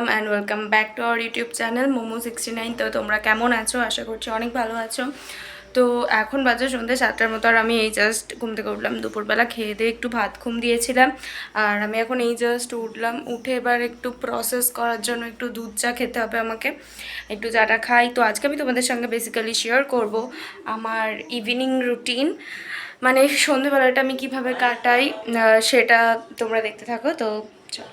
Welcome back to our YouTube channel মোমো69। তো তোমরা কেমন আছো? আশা করছি অনেক ভালো আছো। তো এখন বাজে সন্ধ্যে 7টার মতো, আর আমি এই জাস্ট ঘুম থেকে উঠলাম। দুপুরবেলা খেয়ে দিয়ে একটু ভাত ঘুম দিয়েছিলাম, আর আমি এখন এই জাস্ট উঠলাম। উঠে এবার একটু প্রসেস করার জন্য একটু দুধ চা খেতে হবে আমাকে, একটু চাটা খাই। তো আজকে আমি তোমাদের সঙ্গে বেসিক্যালি শেয়ার করব আমার ইভিনিং রুটিন, মানে সন্ধ্যেবেলাটা আমি কিভাবে কাটাই সেটা তোমরা দেখতে থাকো। তো চলো।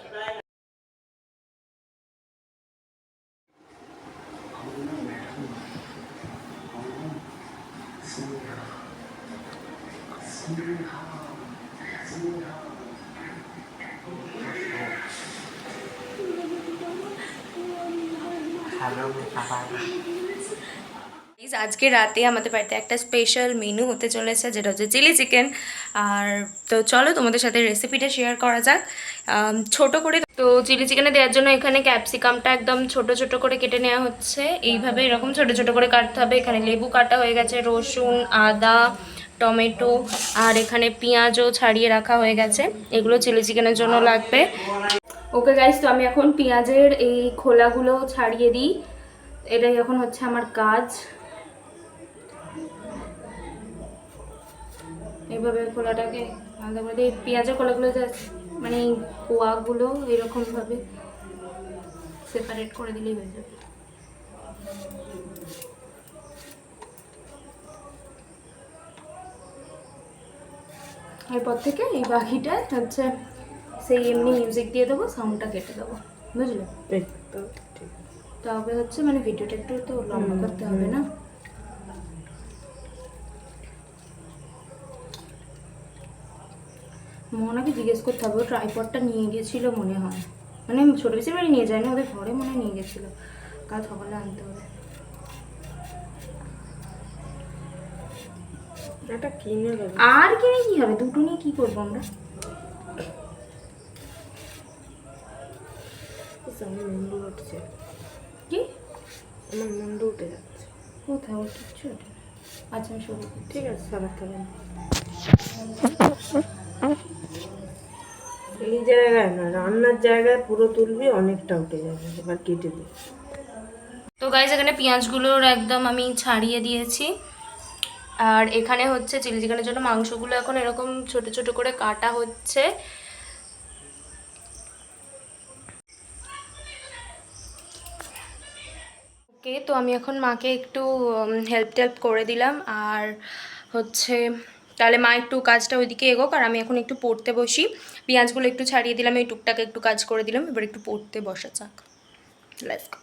আজকে রাতে আমাদের বাড়িতে একটা স্পেশাল মেনু হতে চলেছে, যেটা হচ্ছে চিলি চিকেন। আর তো চলো তোমাদের সাথে রেসিপিটা শেয়ার করা যাক ছোট করে। তো চিলি চিকেনে দেওয়ার জন্য এখানে ক্যাপসিকামটা একদম ছোট ছোট করে কেটে নেওয়া হচ্ছে। এইভাবে এরকম ছোট ছোট করে কাটতে হবে। এখানে লেবু কাটা হয়ে গেছে, রসুন, আদা, টমেটো, আর এখানে পেঁয়াজও ছাড়িয়ে রাখা হয়ে গেছে। এগুলো চিলি চিকেনের জন্য লাগবে। ওকে গাইস, তো আমি এখন পেঁয়াজের এই খোলাগুলো ছাড়িয়ে দিই। এটাই এখন হচ্ছে আমার কাজ। এইভাবে খোলাটাকে আলাদা করে দিই। পেঁয়াজের খোলাগুলো মানে কোয়াগুলো এরকমভাবে সেপারেট করে দিলেই হয়ে যাবে। এরপর থেকে এই বাকিটা হচ্ছে সেই এমনি মিউজিক দিয়ে দেবো, সাউন্ডটা কেটে দেবো, বুঝলে? তবে হচ্ছে মানে ভিডিওটা একটু তো লম্বা করতে হবে না। মোহনাকে জিজ্ঞেস করতে হবে, ও ট্রাইপডটা নিয়ে গেছিলো মনে হয়, মানে ছোটো বেশি বাড়ি নিয়ে যায় না, ওদের ঘরে মনে নিয়ে গেছিলো। কাল সকালে আনতে হবে। আর কিনে কি হবে, দুটো নিয়ে কি করবো আমরা? কি আমার মুন্ডু উঠে যাচ্ছে। কোথায়? ওর কিচ্ছু ওঠে না। আচ্ছা আমি শুরু করি। ঠিক আছে, সারাতে হবে এই জায়গায় না, রান্নার জায়গায় পুরো তুলবি, অনেকটা উঠে যাবে। এবার কেটে দিই। তো গাইস, এখানে পেঁয়াজগুলোর একদম আমি ছাড়িয়ে দিয়েছি। আর এখানে হচ্ছে চিলি চিকেনের জন্য মাংসগুলো এখন এরকম ছোট ছোট করে কাটা হচ্ছে। ওকে, তো আমি এখন মাকে একটু হেল্প করে দিলাম। আর হচ্ছে তাহলে মা একটু কাজটা ওইদিকে এগোক, আর আমি এখন একটু পড়তে বসি। পেঁয়াজগুলো একটু ছাড়িয়ে দিলাম, এই টুকটাকে একটু কাজ করে দিলাম, এবার একটু পড়তে বসা যাক। Let's go.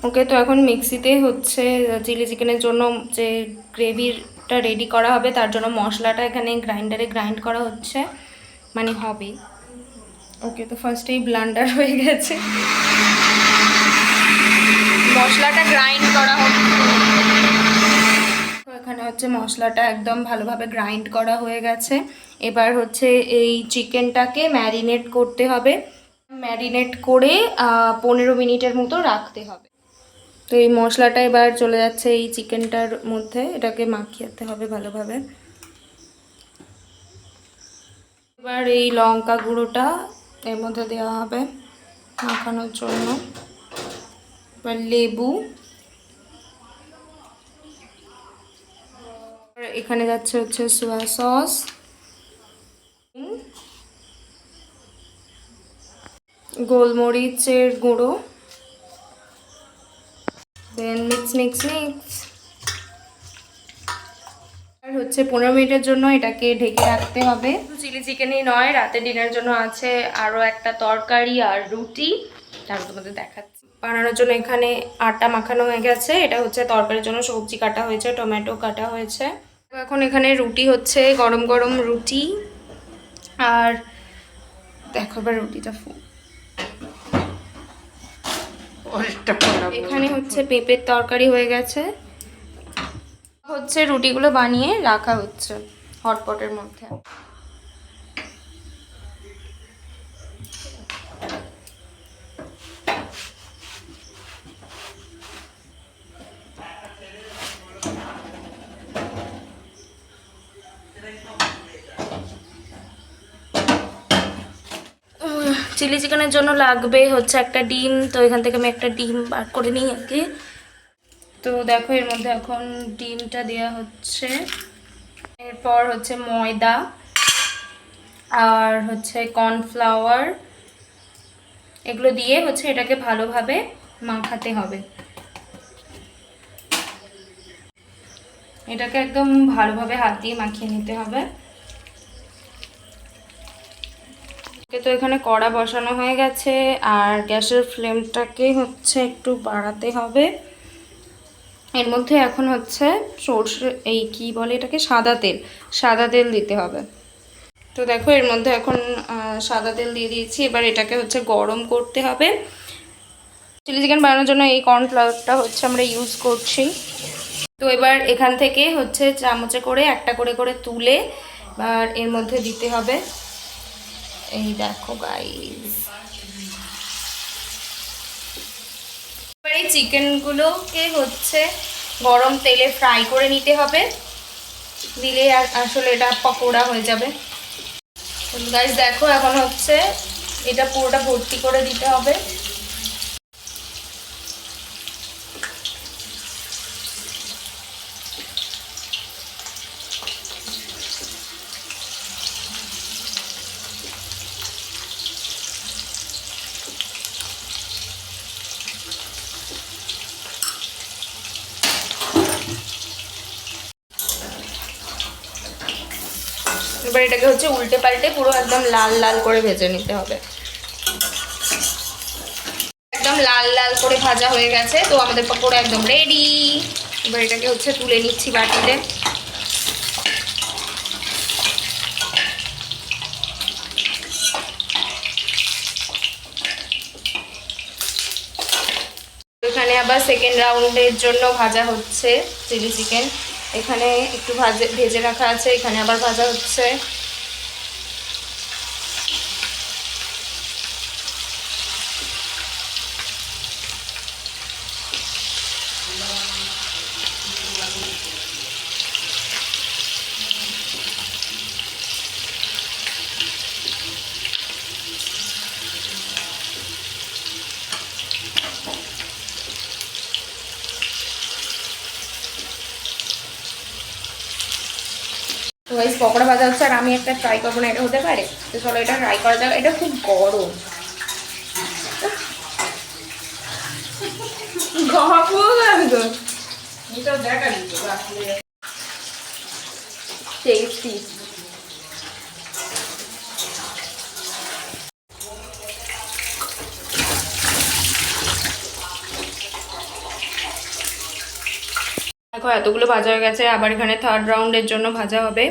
ওকে, তো এখন মিক্সিতে হচ্ছে চিলি চিকেনের জন্য যে গ্রেভিটা রেডি করা হবে, তার জন্য মশলাটা এখানে গ্রাইন্ডারে গ্রাইন্ড করা হচ্ছে, মানে হবে। ওকে, তো ফার্স্টেই ব্লান্ডার হয়ে গেছে, মশলাটা গ্রাইন্ড করা হচ্ছে। এখানে হচ্ছে মশলাটা একদম ভালোভাবে গ্রাইন্ড করা হয়ে গেছে। এবার হচ্ছে এই চিকেনটাকে ম্যারিনেট করতে হবে। ম্যারিনেট করে 15 মিনিটের মতো রাখতে হবে। তো এই মশলাটা এবার চলে যাচ্ছে এই চিকেনটার মধ্যে, এটাকে মাখিয়ে হবে ভালোভাবে। এবার এই লঙ্কা গুঁড়োটা এর মধ্যে দেওয়া হবে মাখানোর জন্য। এবার লেবু, এখানে যাচ্ছে হচ্ছে সোয়া সস, গোলমরিচের গুঁড়ো, দেন মিক্স আর হচ্ছে 15 মিনিটের জন্য এটাকে ঢেকে রাখতে হবে। চিলি চিকেনই নয়, রাতে ডিনারের জন্য আছে আরও একটা তরকারি আর রুটি, তারপর তোমাদের দেখাচ্ছি। বানানোর জন্য এখানে আটা মাখানো হয়ে গেছে, এটা হচ্ছে তরকারির জন্য সবজি কাটা হয়েছে, টমেটো কাটা হয়েছে। এখন এখানে রুটি হচ্ছে, গরম গরম রুটি। আর দেখো এবার রুটিটা এখানে হচ্ছে পেঁপের তরকারি হয়ে গেছে, হচ্ছে রুটিগুলো বানিয়ে রাখা হচ্ছে হটপটের মধ্যে। চিলি চিকেনের জন্য লাগবে হচ্ছে একটা ডিম, তো এখান থেকে আমি একটা ডিম বার করে নিই আগে। তো দেখো এর মধ্যে এখন ডিমটা দেওয়া হচ্ছে, এরপর হচ্ছে ময়দা আর হচ্ছে কর্নফ্লাওয়ার, এগুলো দিয়ে হচ্ছে এটাকে ভালোভাবে মাখাতে হবে। এটাকে একদম ভালোভাবে হাত দিয়ে মাখিয়ে নিতে হবে। তো এখানে কড়া বসানো হয়ে গেছে আর গ্যাসের ফ্লেমটাকে হচ্ছে একটু বাড়াতে হবে। এর মধ্যে এখন হচ্ছে সর্ষে এই কি বলে এটাকে, সাদা তেল দিতে হবে। তো দেখো এর মধ্যে এখন সাদা তেল দিয়ে দিয়েছি। এবার এটাকে হচ্ছে গরম করতে হবে। চিলি চিকেন বানানোর জন্য এই কর্নফ্লাওয়ারটা হচ্ছে আমরা ইউজ করছি। তো এবার এখান থেকে হচ্ছে চামচে করে একটা করে করে তুলে আর এর মধ্যে দিতে হবে। এই দেখো গাইস, এবার এই চিকেনগুলোকে হচ্ছে গরম তেলে ফ্রাই করে নিতে হবে, দিলে আর আসলে এটা পকোড়া হয়ে যাবে। গাইস দেখো এখন হচ্ছে এটা পুরোটা ভর্তি করে দিতে হবে। এবার এটাকে হচ্ছে উল্টে পাল্টে পুরো একদম লাল লাল করে ভেজে নিতে হবে। একদম লাল লাল করে ভাজা হয়ে গেছে, তো আমাদের পকোড়া একদম রেডি। এবার এটাকে হচ্ছে তুলে নিচ্ছি বাটিতে। এখানে আবার সেকেন্ড রাউন্ডের জন্য ভাজা হচ্ছে চিলি চিকেন। এখানে একটু ভেজে রাখা আছে, এখানে আবার ভাজা হচ্ছে। তো গাইস পকোড়া ভাজা হচ্ছে আর আমি একটা ট্রাই করবো না, এটা হতে পারে? তো চলো এটা ট্রাই করা যাক। এটা খুব গরম, টেস্টি। দেখো এতগুলো ভাজা হয়ে গেছে, আবার এখানে থার্ড রাউন্ডের জন্য ভাজা হবে।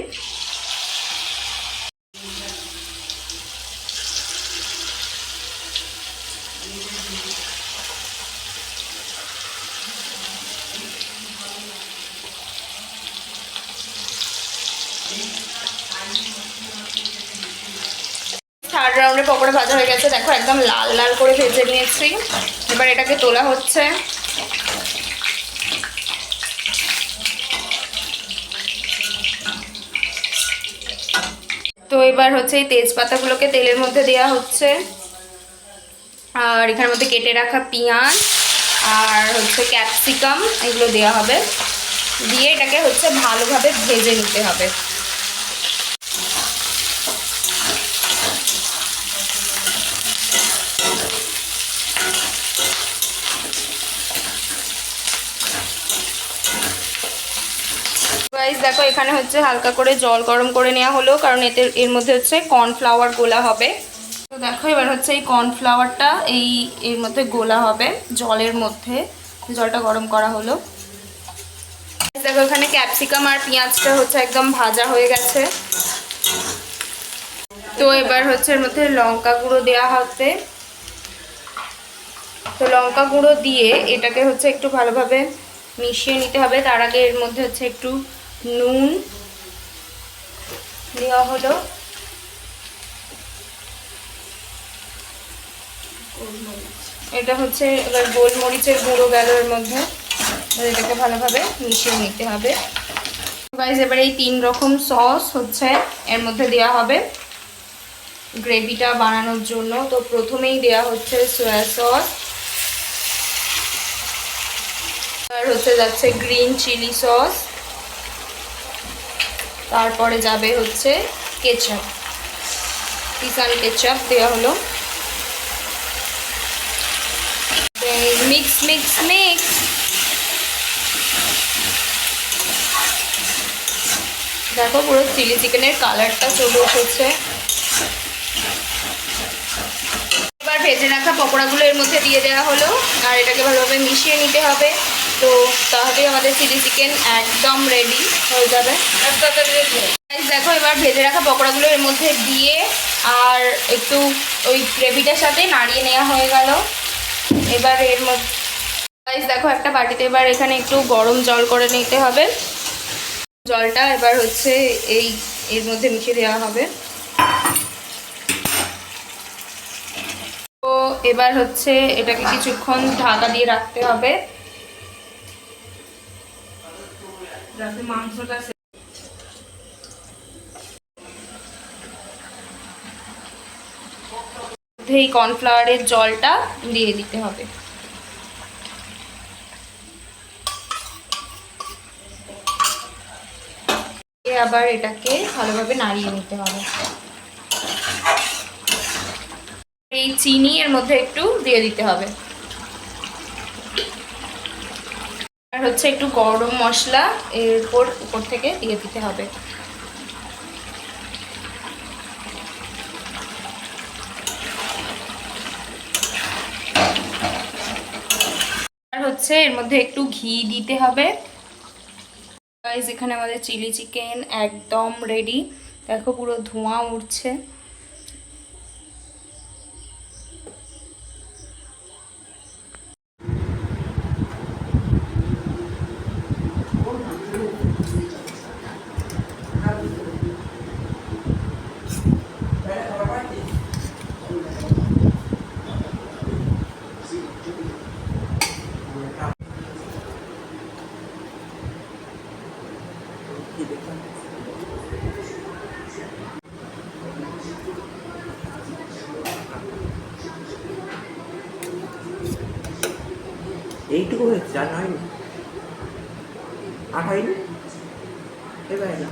থার্ড রাউন্ডে পকোড়া ভাজা হয়ে গেছে, দেখো একদম লাল লাল করে ভেজে নিয়েছি। এবার এটাকে তোলা হচ্ছে। তো এবার হচ্ছে এই তেজপাতাগুলোকে তেলের মধ্যে দেওয়া হচ্ছে, আর এখানের মধ্যে কেটে রাখা পেঁয়াজ আর হচ্ছে ক্যাপসিকাম এগুলো দেওয়া হবে, দিয়ে এটাকে হচ্ছে ভালোভাবে ভেজে নিতে হবে। গাইস দেখো এখানে হচ্ছে হালকা করে জল গরম করে নেওয়া হলো, কারণ এর মধ্যে হচ্ছে কর্নফ্লাওয়ার গোলা হবে। তো দেখো এবার হচ্ছে এই কর্নফ্লাওয়ারটা এর মধ্যে গোলা হবে জলের মধ্যে, জলটা গরম করা হলো। দেখো এখানে ক্যাপসিকাম আর পেঁয়াজটা হচ্ছে একদম ভাজা হয়ে গেছে। তো এবার হচ্ছে এর মধ্যে লঙ্কা গুঁড়ো দেওয়া হবে। তো লঙ্কা গুঁড়ো দিয়ে এটাকে হচ্ছে একটু ভালোভাবে মিশিয়ে নিতে হবে। তার আগে এর মধ্যে হচ্ছে একটু নুন দেওয়া হলো, এটা হচ্ছে এবার গোলমরিচের গুঁড়ো গেল এর মধ্যে, এটাকে ভালোভাবে মিশিয়ে নিতে হবে। গাইস এবার এই 3 রকম সস হচ্ছে এর মধ্যে দেওয়া হবে গ্রেভিটা বানানোর জন্য। তো প্রথমেই দেওয়া হচ্ছে সয়া সস, আর হচ্ছে যাচ্ছে গ্রিন চিলি সস, তারপরে যাবে হচ্ছে কেচাপ, পিসান কেচাপ দেওয়া হলো। Mix mix mix. দেখো পুরো চিলি চিকেনের কালারটা চলে এসেছে। এবার ভেজে রাখা পকোড়াগুলো এর মধ্যে দিয়ে দেওয়া হলো, আর এটাকে ভালোভাবে মিশিয়ে নিতে হবে। তো তাহলেই আমাদের চিলি চিকেন একদম রেডি হয়ে যাবে। দেখো এবার ভেজে রাখা পকোড়াগুলো এর মধ্যে দিয়ে আর একটু ওই গ্রেভিটার সাথে নাড়িয়ে নেওয়া হয়ে গেল। এবার এর মধ্যে দেখো একটা বাটিতে এবার এখানে একটু গরম জল করে নিতে হবে। জলটা এবার হচ্ছে এর মধ্যে মিশিয়ে দেওয়া হবে। তো এবার হচ্ছে এটাকে কিছুক্ষণ ঢাকা দিয়ে রাখতে হবে যাতে মাংসটা এই কর্নফ্লাওয়ারের জলটা দিয়ে দিতে হবে। আবার এটাকে ভালোভাবে নাড়িয়ে নিতে হবে। এই চিনি এর মধ্যে একটু দিয়ে দিতে হবে, আর হচ্ছে একটু গরম মশলা এর উপর থেকে দিয়ে দিতে হবে। আর হচ্ছে এর মধ্যে একটু ঘি দিতে হবে। গাইস এখানে আমাদের চিলি চিকেন একদম রেডি। দেখো পুরো ধোঁয়া উঠছে। এইটুকু হয়েছে, আর হয়নি, আর হয়নি এবার না।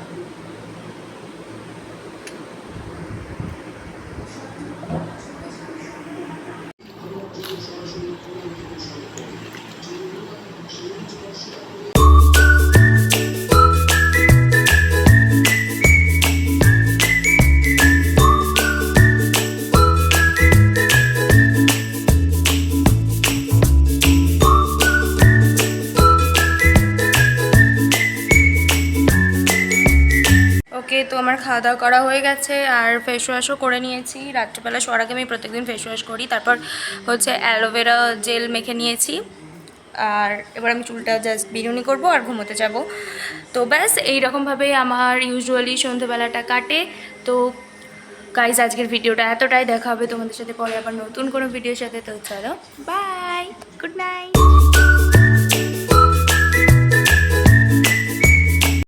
তো আমার খাওয়া দাওয়া করা হয়ে গেছে, আর ফেস ওয়াশও করে নিয়েছি। রাত্রেবেলা শোয়ার আগে আমি প্রত্যেকদিন ফেস ওয়াশ করি, তারপর হচ্ছে অ্যালোভেরা জেল মেখে নিয়েছি। আর এবার আমি চুলটা জাস্ট বিনুনি করবো আর ঘুমোতে যাব। তো ব্যাস এইরকমভাবেই আমার ইউজুয়ালি সন্ধ্যেবেলাটা কাটে। তো গাইজ আজকের ভিডিওটা এতটাই, দেখা হবে তোমাদের সাথে পরে আবার নতুন কোনো ভিডিওর সাথে। তো চলো বাই, গুড নাইট।